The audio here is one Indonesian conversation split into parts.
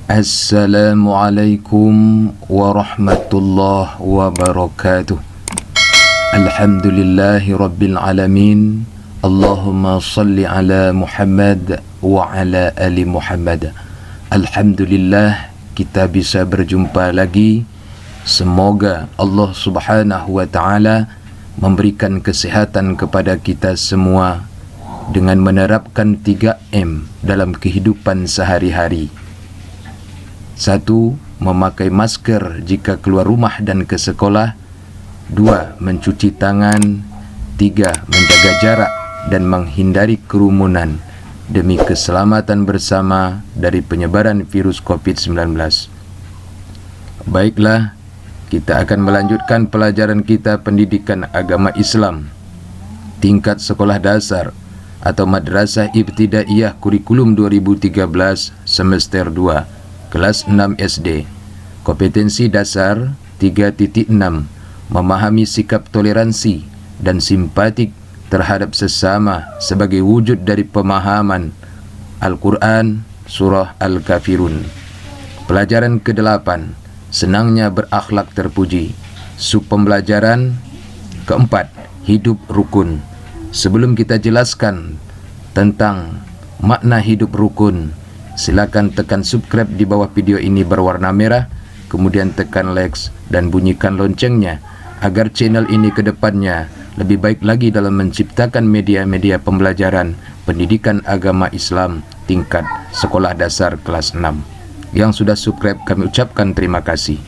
Assalamualaikum warahmatullahi wabarakatuh. Alhamdulillahi rabbil alamin. Allahumma salli ala Muhammad wa ala ali Muhammad. Alhamdulillah kita bisa berjumpa lagi. Semoga Allah subhanahu wa ta'ala memberikan kesehatan kepada kita semua dengan menerapkan 3M dalam kehidupan sehari-hari. 1. Memakai masker jika keluar rumah dan ke sekolah. 2. Mencuci tangan. 3. Menjaga jarak dan menghindari kerumunan demi keselamatan bersama dari penyebaran virus COVID-19. Baiklah, kita akan melanjutkan pelajaran kita pendidikan agama Islam tingkat sekolah dasar atau Madrasah Ibtidaiyah Kurikulum 2013 Semester 2 Kelas 6 SD. Kompetensi dasar 3.6 Memahami sikap toleransi dan simpatik terhadap sesama sebagai wujud dari pemahaman Al-Quran Surah Al-Kafirun. Pelajaran ke-8 Senangnya berakhlak terpuji. Sub pembelajaran keempat Hidup rukun. Sebelum kita jelaskan tentang makna hidup rukun, silakan tekan subscribe di bawah video ini berwarna merah, kemudian tekan like dan bunyikan loncengnya agar channel ini ke depannya lebih baik lagi dalam menciptakan media-media pembelajaran pendidikan agama Islam tingkat sekolah dasar kelas 6. Yang sudah subscribe kami ucapkan terima kasih.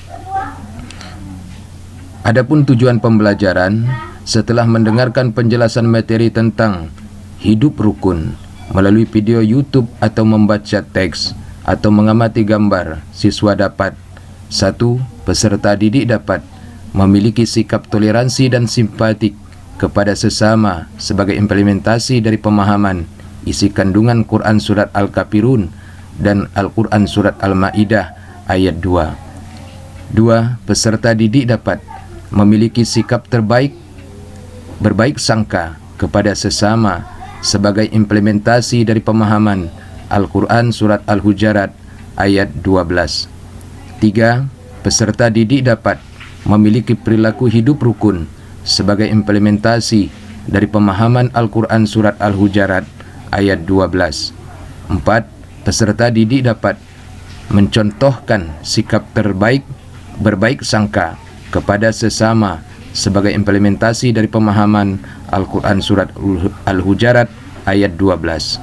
Adapun tujuan pembelajaran, setelah mendengarkan penjelasan materi tentang hidup rukun melalui video YouTube atau membaca teks atau mengamati gambar, siswa dapat 1. Peserta didik dapat memiliki sikap toleransi dan simpatik kepada sesama sebagai implementasi dari pemahaman isi kandungan Quran Surat Al-Kafirun dan Al-Quran Surat Al-Ma'idah ayat 2. 2. Peserta didik dapat memiliki sikap berbaik sangka kepada sesama sebagai implementasi dari pemahaman Al-Quran Surat Al-Hujarat ayat 12. 3. Peserta didik dapat memiliki perilaku hidup rukun sebagai implementasi dari pemahaman Al-Quran Surat Al-Hujarat ayat 12. 4. Peserta didik dapat mencontohkan sikap berbaik sangka kepada sesama sebagai implementasi dari pemahaman Al-Quran Surat Al-Hujarat ayat 12.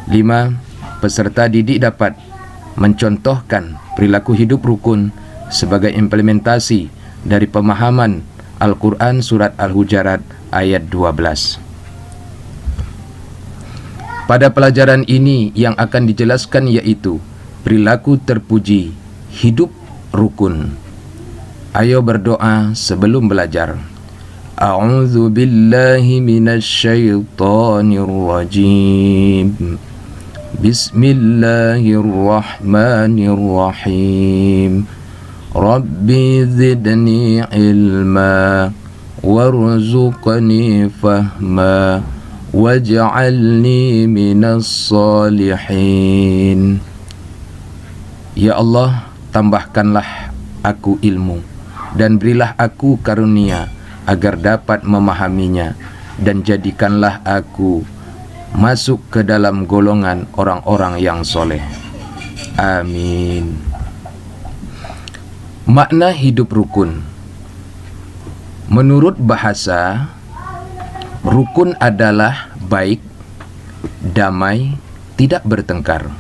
5. Peserta didik dapat mencontohkan perilaku hidup rukun sebagai implementasi dari pemahaman Al-Quran Surat Al-Hujarat ayat 12. Pada pelajaran ini yang akan dijelaskan yaitu perilaku terpuji, hidup rukun. Ayo berdoa sebelum belajar. A'udzu billahi minasy syaithanir rajim. Bismillahirrahmanirrahim. Rabbi zidni ilma warzuqni fahma waj'alni minas salihin. Ya Allah, tambahkanlah aku ilmu dan berilah aku karunia agar dapat memahaminya, dan jadikanlah aku masuk ke dalam golongan orang-orang yang soleh. Amin. Makna hidup rukun. Menurut bahasa, rukun adalah baik, damai, tidak bertengkar.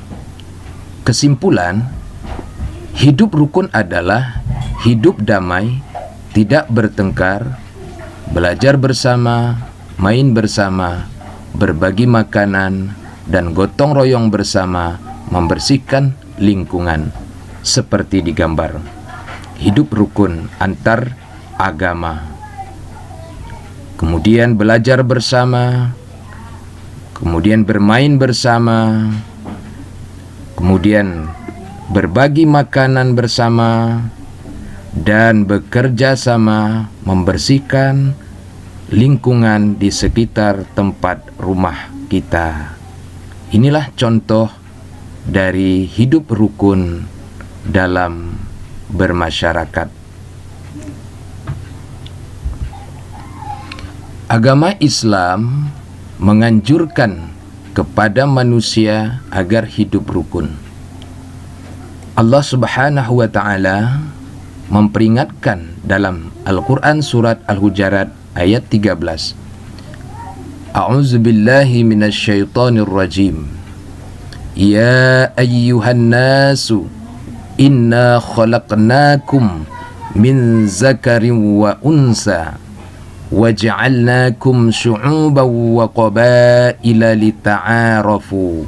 Kesimpulan, hidup rukun adalah hidup damai, tidak bertengkar, belajar bersama, main bersama, berbagi makanan, dan gotong royong bersama membersihkan lingkungan, seperti digambar. Hidup rukun antar agama. Kemudian belajar bersama, kemudian bermain bersama, kemudian berbagi makanan bersama, dan bekerja sama membersihkan lingkungan di sekitar tempat rumah kita. Inilah contoh dari hidup rukun dalam bermasyarakat. Agama Islam menganjurkan kepada manusia agar hidup rukun. Allah Subhanahu wa taala memperingatkan dalam Al-Qur'an surat Al-Hujurat ayat 13. A'udzu billahi minasyaitonir rajim. Ya ayyuhan nasu inna khalaqnakum min zakarin wa unsa waj'alnakum syu'uban wa qabaila lita'arafu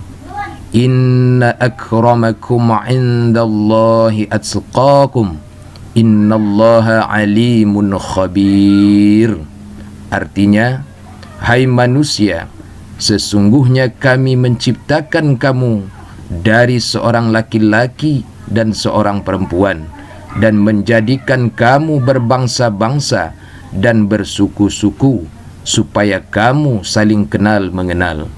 inna akramakum 'indallahi atqakum innallaha alimun khabir. Artinya, hai manusia, sesungguhnya kami menciptakan kamu dari seorang laki-laki dan seorang perempuan dan menjadikan kamu berbangsa-bangsa dan bersuku-suku supaya kamu saling kenal mengenal.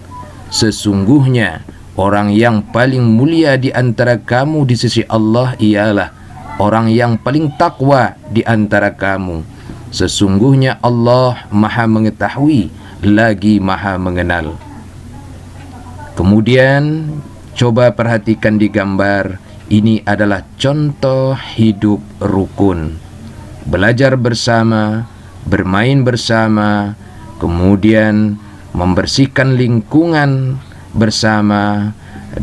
Sesungguhnya orang yang paling mulia di antara kamu di sisi Allah ialah orang yang paling takwa di antara kamu. Sesungguhnya Allah Maha mengetahui lagi Maha mengenal. Kemudian coba perhatikan di gambar. Ini adalah contoh hidup rukun. Belajar bersama, bermain bersama, kemudian membersihkan lingkungan bersama,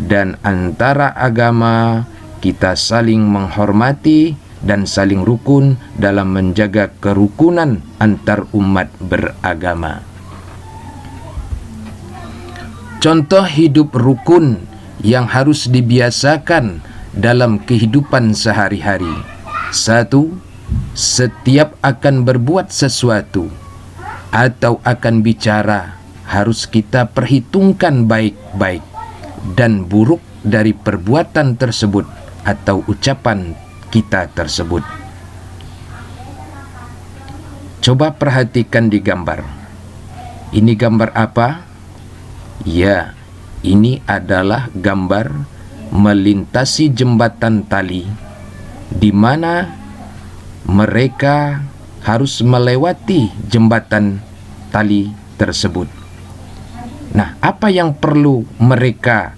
dan antara agama kita saling menghormati dan saling rukun dalam menjaga kerukunan antar umat beragama. Contoh hidup rukun yang harus dibiasakan dalam kehidupan sehari-hari. 1. Setiap akan berbuat sesuatu atau akan bicara harus kita perhitungkan baik-baik dan buruk dari perbuatan tersebut atau ucapan kita tersebut. Coba perhatikan di gambar. Ini gambar apa? Ya, ini adalah gambar melintasi jembatan tali di mana mereka harus melewati jembatan tali tersebut. Nah, apa yang perlu mereka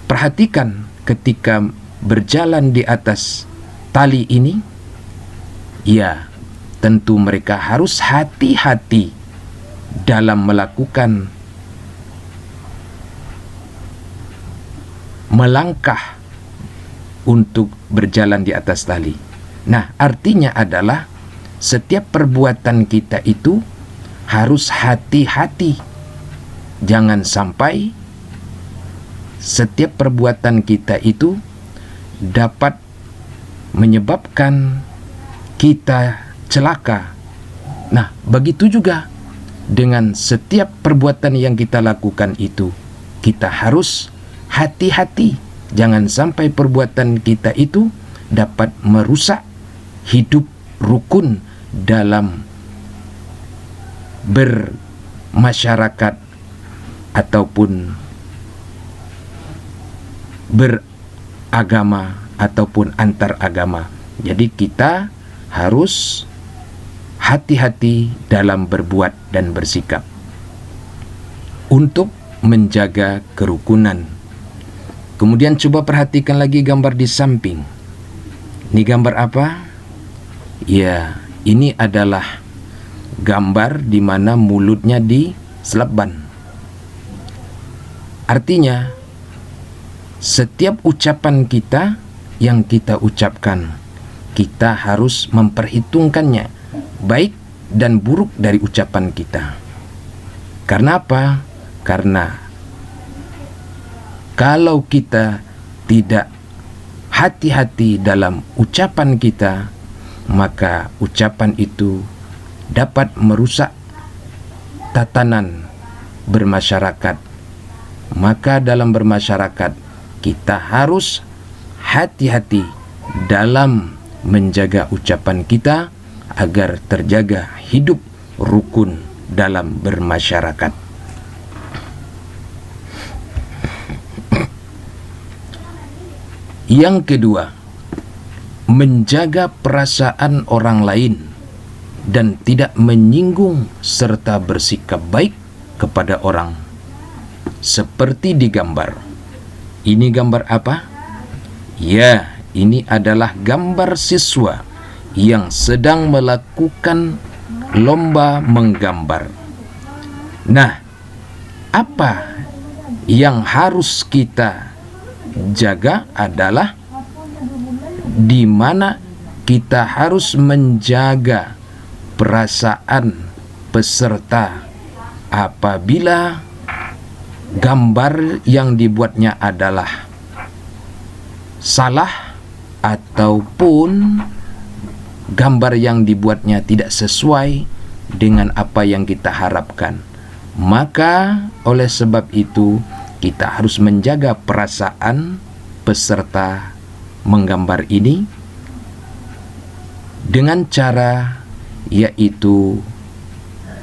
perhatikan ketika berjalan di atas tali ini? Ya, tentu mereka harus hati-hati dalam melakukan melangkah untuk berjalan di atas tali. Nah, artinya adalah setiap perbuatan kita itu harus hati-hati. Jangan sampai setiap perbuatan kita itu dapat menyebabkan kita celaka. Nah, begitu juga dengan setiap perbuatan yang kita lakukan itu, kita harus hati-hati. Jangan sampai perbuatan kita itu dapat merusak hidup rukun dalam bermasyarakat ataupun beragama ataupun antar agama. Jadi kita harus hati-hati dalam berbuat dan bersikap untuk menjaga kerukunan. Kemudian coba perhatikan lagi gambar di samping. Ini gambar apa? Ya, ini adalah gambar di mana mulutnya diselapban. Artinya, setiap ucapan kita yang kita ucapkan, kita harus memperhitungkannya, baik dan buruk dari ucapan kita. Karena apa? Karena kalau kita tidak hati-hati dalam ucapan kita, maka ucapan itu dapat merusak tatanan bermasyarakat. Maka dalam bermasyarakat kita harus hati-hati dalam menjaga ucapan kita agar terjaga hidup rukun dalam bermasyarakat. Yang kedua, menjaga perasaan orang lain dan tidak menyinggung serta bersikap baik kepada orang. Seperti di gambar. Ini gambar apa? Ya, ini adalah gambar siswa yang sedang melakukan lomba menggambar. Nah, apa yang harus kita jaga adalah di mana kita harus menjaga perasaan peserta apabila gambar yang dibuatnya adalah salah ataupun gambar yang dibuatnya tidak sesuai dengan apa yang kita harapkan. Maka oleh sebab itu kita harus menjaga perasaan peserta menggambar ini dengan cara yaitu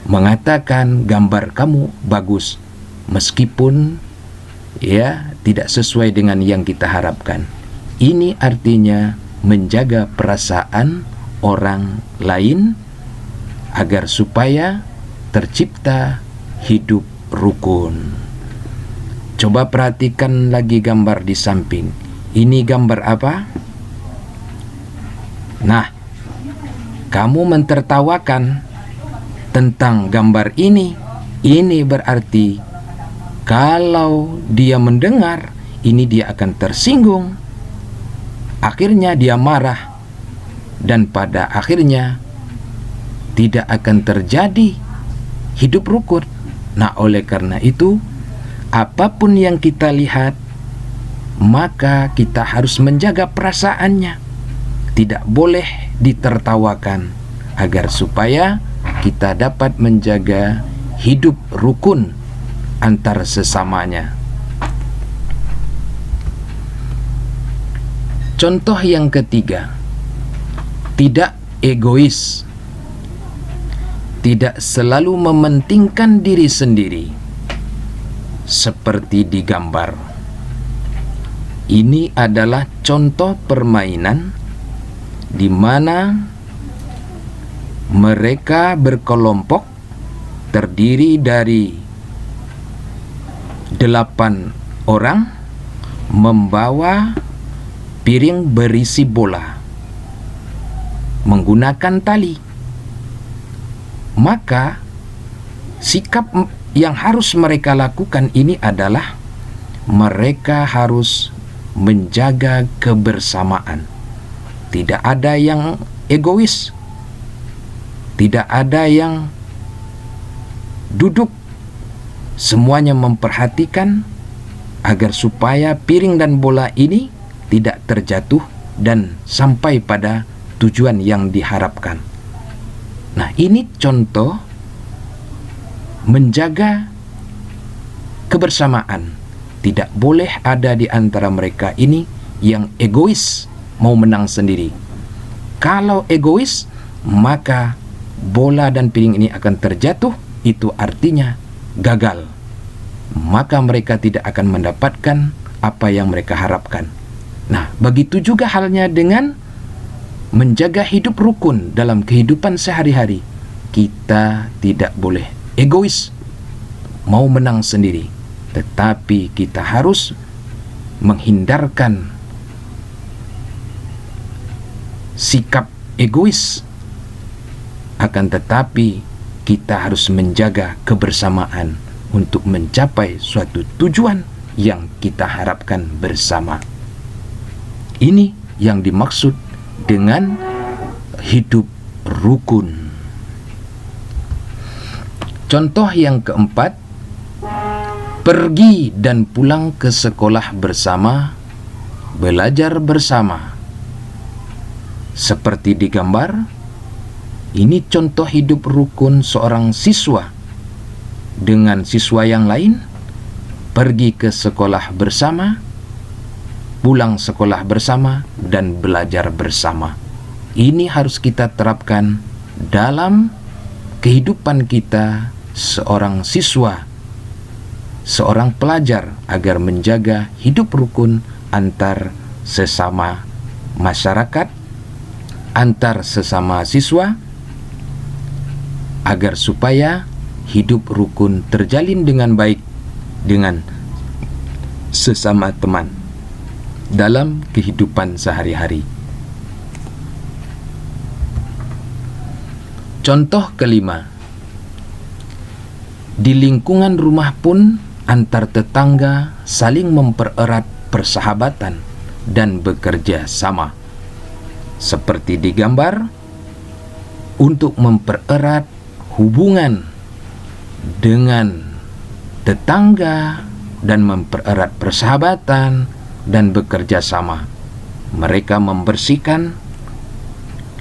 mengatakan gambar kamu bagus meskipun ya tidak sesuai dengan yang kita harapkan. Ini artinya menjaga perasaan orang lain agar supaya tercipta hidup rukun. Coba perhatikan lagi gambar di samping. Ini gambar apa? Nah, kamu mentertawakan tentang gambar ini. Ini berarti kalau dia mendengar, ini dia akan tersinggung. Akhirnya dia marah. Dan pada akhirnya tidak akan terjadi hidup rukun. Nah, oleh karena itu, apapun yang kita lihat, maka kita harus menjaga perasaannya. Tidak boleh ditertawakan agar supaya kita dapat menjaga hidup rukun antar sesamanya. Contoh yang ketiga, tidak egois. Tidak selalu mementingkan diri sendiri seperti di gambar. Ini adalah contoh permainan di mana mereka berkelompok terdiri dari 8 orang membawa piring berisi bola menggunakan tali. Maka sikap yang harus mereka lakukan ini adalah mereka harus menjaga kebersamaan. Tidak ada yang egois, tidak ada yang duduk. Semuanya memperhatikan agar supaya piring dan bola ini tidak terjatuh dan sampai pada tujuan yang diharapkan. Nah, ini contoh menjaga kebersamaan. Tidak boleh ada di antara mereka ini yang egois mau menang sendiri. Kalau egois, maka bola dan piring ini akan terjatuh. Itu artinya gagal. Maka mereka tidak akan mendapatkan apa yang mereka harapkan. Nah, begitu juga halnya dengan menjaga hidup rukun dalam kehidupan sehari-hari. Kita tidak boleh egois mau menang sendiri, tetapi kita harus menghindarkan sikap egois. Akan tetapi kita harus menjaga kebersamaan untuk mencapai suatu tujuan yang kita harapkan bersama. Ini yang dimaksud dengan hidup rukun. Contoh yang keempat, pergi dan pulang ke sekolah bersama, belajar bersama. Seperti di gambar, ini contoh hidup rukun seorang siswa dengan siswa yang lain, pergi ke sekolah bersama, pulang sekolah bersama, dan belajar bersama. Ini harus kita terapkan dalam kehidupan kita seorang siswa, seorang pelajar, agar menjaga hidup rukun antar sesama masyarakat, antar sesama siswa, agar supaya hidup rukun terjalin dengan baik dengan sesama teman dalam kehidupan sehari-hari. Contoh kelima, di lingkungan rumah pun antar tetangga saling mempererat persahabatan dan bekerja sama. Seperti di gambar, untuk mempererat hubungan dengan tetangga dan mempererat persahabatan dan bekerja sama, mereka membersihkan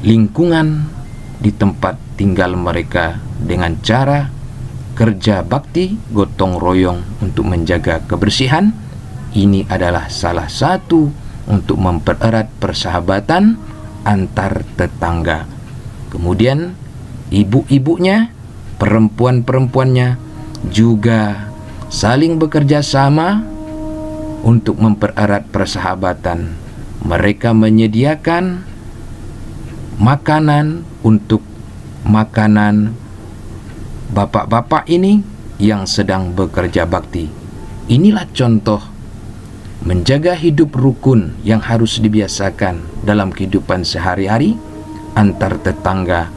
lingkungan di tempat tinggal mereka dengan cara kerja bakti gotong royong untuk menjaga kebersihan. Ini adalah salah satu untuk mempererat persahabatan antar tetangga. Kemudian ibu-ibunya, perempuan-perempuannya juga saling bekerja sama untuk mempererat persahabatan. Mereka menyediakan makanan untuk makanan bapak-bapak ini yang sedang bekerja bakti. Inilah contoh menjaga hidup rukun yang harus dibiasakan dalam kehidupan sehari-hari antar tetangga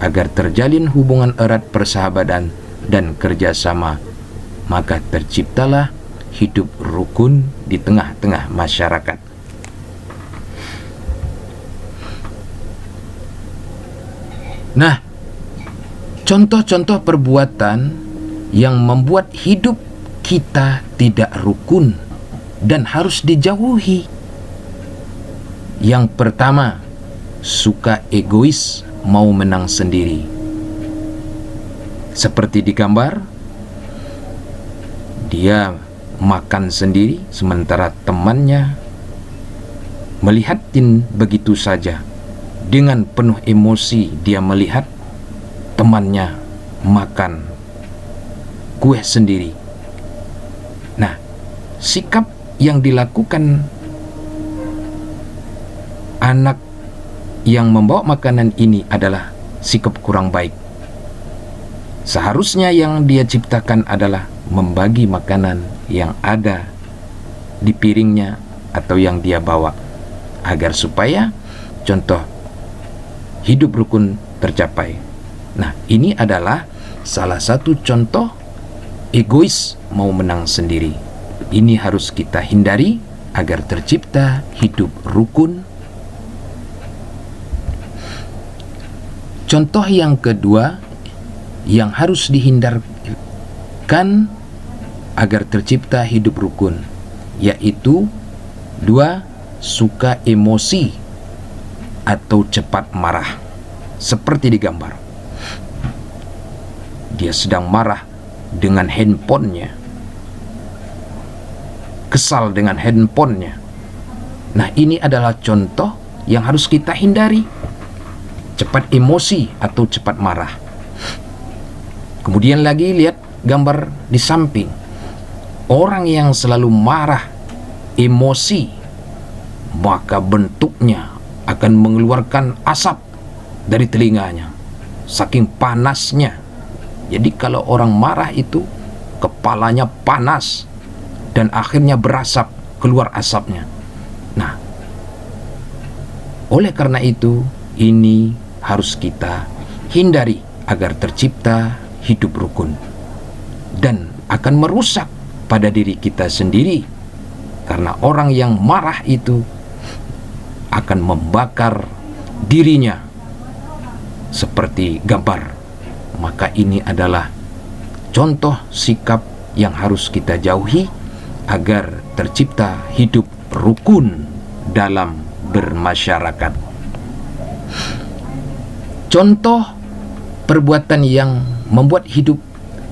agar terjalin hubungan erat persahabatan dan kerjasama. Maka terciptalah hidup rukun di tengah-tengah masyarakat. Nah, contoh-contoh perbuatan yang membuat hidup kita tidak rukun dan harus dijauhi. Yang pertama, suka egois, mau menang sendiri. Seperti di gambar, dia makan sendiri sementara temannya melihatin begitu saja. Dengan penuh emosi dia melihat temannya makan kue sendiri. Nah, sikap yang dilakukan anak yang membawa makanan ini adalah sikap kurang baik. Seharusnya yang dia ciptakan adalah membagi makanan yang ada di piringnya atau yang dia bawa, agar supaya contoh hidup rukun tercapai. Nah, ini adalah salah satu contoh egois mau menang sendiri. Ini harus kita hindari agar tercipta hidup rukun. Contoh yang kedua yang harus dihindarkan agar tercipta hidup rukun, yaitu 2, suka emosi atau cepat marah. Seperti di gambar, dia sedang marah dengan handphonenya, kesal dengan handphonenya. Nah, ini adalah contoh yang harus kita hindari, cepat emosi atau cepat marah. Kemudian lagi lihat gambar di samping, orang yang selalu marah, emosi, maka bentuknya akan mengeluarkan asap dari telinganya, saking panasnya. Jadi kalau orang marah itu kepalanya panas dan akhirnya berasap, keluar asapnya. Nah, oleh karena itu ini harus kita hindari agar tercipta hidup rukun, dan akan merusak pada diri kita sendiri, karena orang yang marah itu akan membakar dirinya seperti gambar. Maka ini adalah contoh sikap yang harus kita jauhi agar tercipta hidup rukun dalam bermasyarakat. Contoh perbuatan yang membuat hidup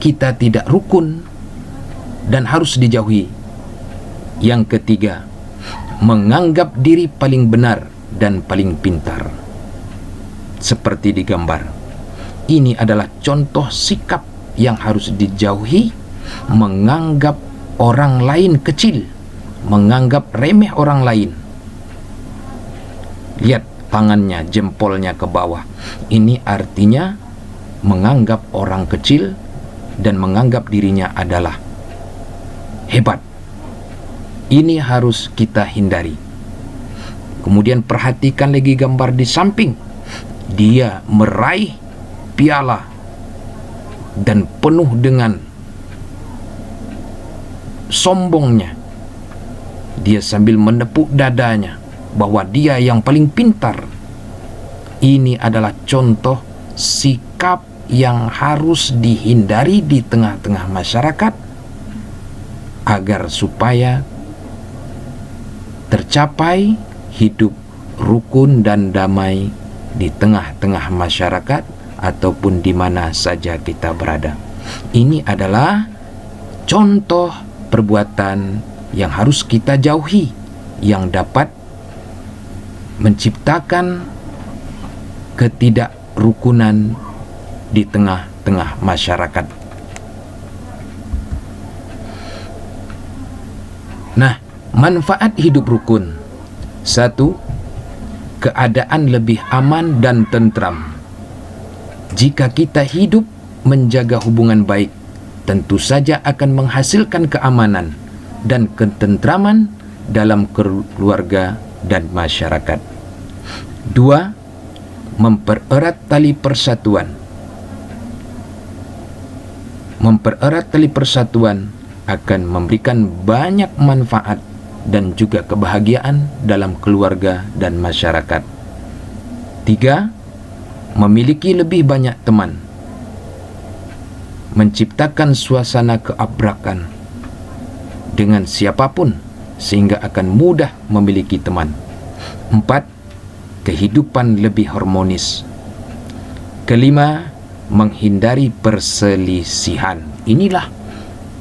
kita tidak rukun dan harus dijauhi. Yang ketiga, menganggap diri paling benar dan paling pintar. Seperti di gambar, ini adalah contoh sikap yang harus dijauhi, menganggap orang lain kecil, menganggap remeh orang lain. Lihat tangannya, jempolnya ke bawah. Ini artinya menganggap orang kecil dan menganggap dirinya adalah hebat. Ini harus kita hindari. Kemudian perhatikan lagi gambar di samping. Dia meraih piala dan penuh dengan sombongnya. Dia sambil menepuk dadanya bahwa dia yang paling pintar. Ini adalah contoh sikap yang harus dihindari di tengah-tengah masyarakat agar supaya tercapai hidup rukun dan damai di tengah-tengah masyarakat ataupun di mana saja kita berada. Ini adalah contoh perbuatan yang harus kita jauhi, yang dapat menciptakan ketidakrukunan di tengah-tengah masyarakat. Nah, manfaat hidup rukun. 1. Keadaan lebih aman dan tentram. Jika kita hidup menjaga hubungan baik, tentu saja akan menghasilkan keamanan dan ketentraman dalam keluarga dan masyarakat. 2. Mempererat tali persatuan. Mempererat tali persatuan akan memberikan banyak manfaat dan juga kebahagiaan dalam keluarga dan masyarakat. 3. Memiliki lebih banyak teman. Menciptakan suasana keakraban dengan siapapun sehingga akan mudah memiliki teman. 4. Kehidupan lebih harmonis. 5. Menghindari perselisihan. Inilah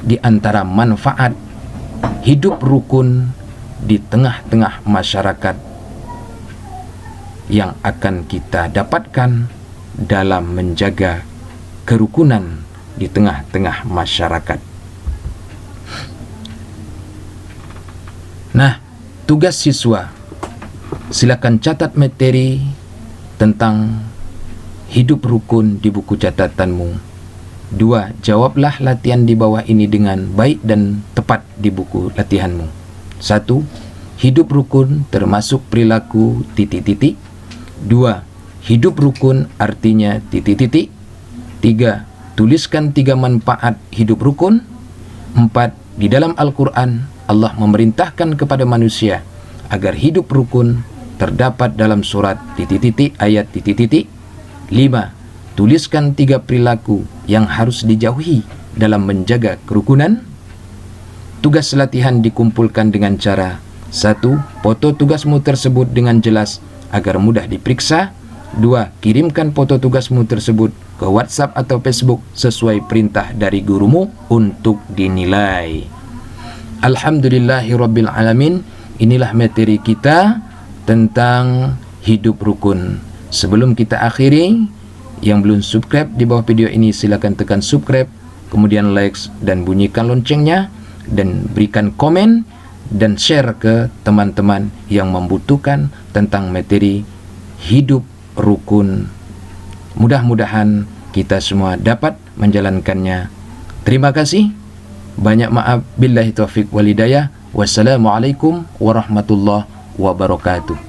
di antara manfaat hidup rukun di tengah-tengah masyarakat yang akan kita dapatkan dalam menjaga kerukunan di tengah-tengah masyarakat. Nah, tugas siswa, silakan catat materi tentang hidup rukun di buku catatanmu. 2. Jawablah latihan di bawah ini dengan baik dan tepat di buku latihanmu. 1. Hidup rukun termasuk perilaku ... 2. Hidup rukun artinya ... 3. Tuliskan 3 manfaat hidup rukun. 4. Di dalam Al-Quran, Allah memerintahkan kepada manusia agar hidup rukun terdapat dalam surat ... ayat ... 5. Tuliskan 3 perilaku yang harus dijauhi dalam menjaga kerukunan. Tugas latihan dikumpulkan dengan cara: 1. Foto tugasmu tersebut dengan jelas agar mudah diperiksa. 2. Kirimkan foto tugasmu tersebut ke WhatsApp atau Facebook sesuai perintah dari gurumu untuk dinilai. Alhamdulillahirabbil alamin. Inilah materi kita tentang hidup rukun. Sebelum kita akhiri, yang belum subscribe di bawah video ini silakan tekan subscribe, kemudian like dan bunyikan loncengnya, dan berikan komen dan share ke teman-teman yang membutuhkan tentang materi hidup rukun. Mudah-mudahan kita semua dapat menjalankannya. Terima kasih. Banyak maaf. Billahi taufiq wal hidayah. Wassalamualaikum warahmatullahi wabarakatuh.